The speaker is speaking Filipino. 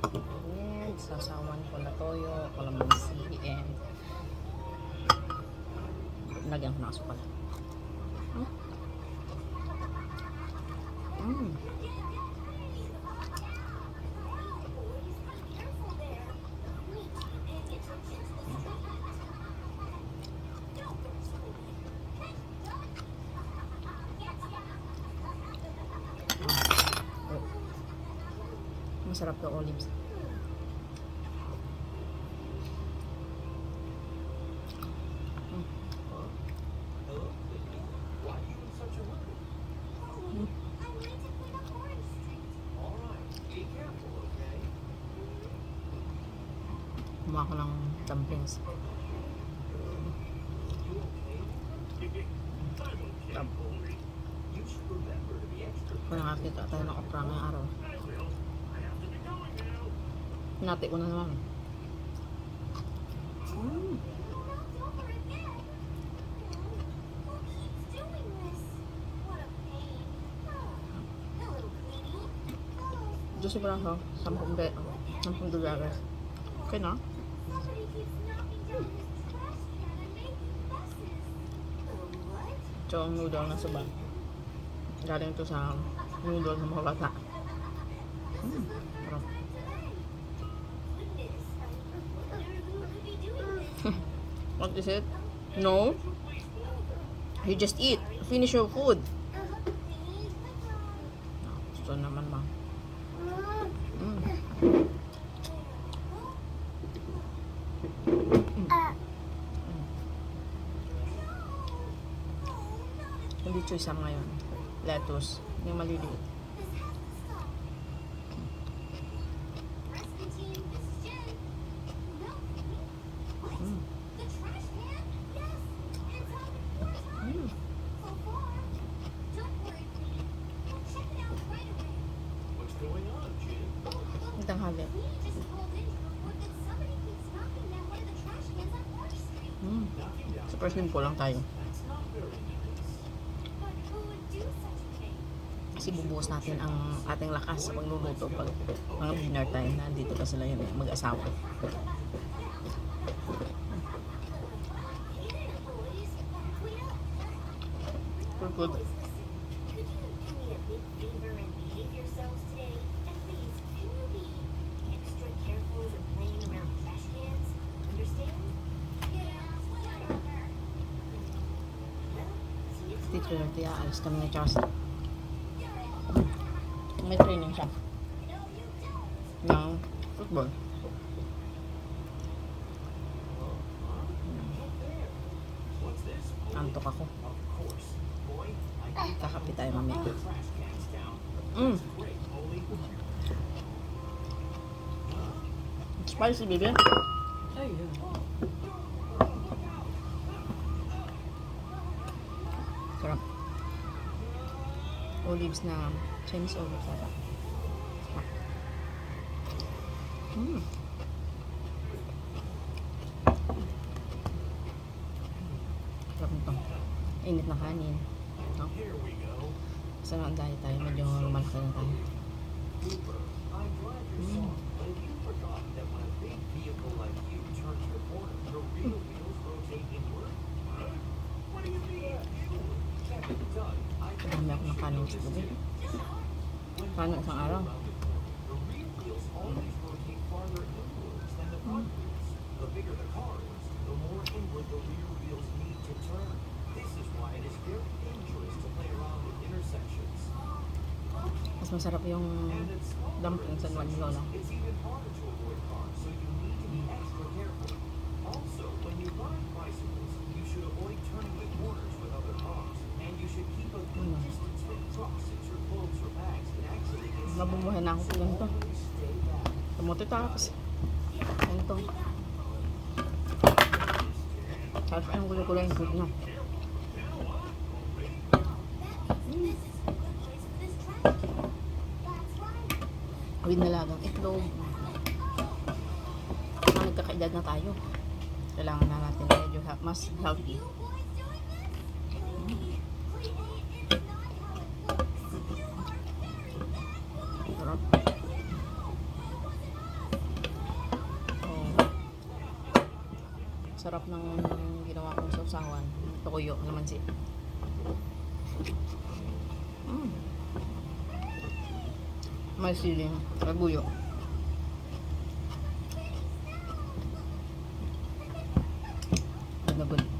And sasawan ko na toyo, kalamansi, and lagyan ko ng asukal. Masarap to olives. Kumuha ko ng dumplings. Kung nakakita tayo ng okra ngayong araw. Nati ko na naman. Diyos sobrang ho. 10 dolyars. Okay na? Ito ang noodle na suba. Galing ito sa noodle ng mga bata. Sarap. What is it? No? You just eat. Finish your food. Gusto naman ma. Hindi choice ang ngayon. Lettuce. Yung maliliit. Tanghali. Super simple lang tayo. Kasi bubuhos natin ang ating lakas sa pagluluto pag mga dinner time na dito pa sila yun mag-asawa. Good. Teacher natin, aalis kami na Chelsea. May training siya ng football. Antok ako. Kakapit tayo mamaya. Spicy, baby. Sarap. Olives na Chinese olives ata. Sarap nito. Init na kanin. No? Kasi na ang diet tayo. Medyo malaki na tayo. Dami ako ng kanin sa gabi. Kanin isang araw. Mas masarap yung dumpling sa Lola. Nabumuhay na ako sa ganito. Kamote tapos. Ganito. Tapos ang gulo-gulo yung good na. Winalagang itlog. Nagkakaedad na tayo. Kailangan na natin medyo mas healthy. Sarap. Sarap ng ginawa kong sausawan. Toyo, lamansi. May siling, labuyo. Good na good.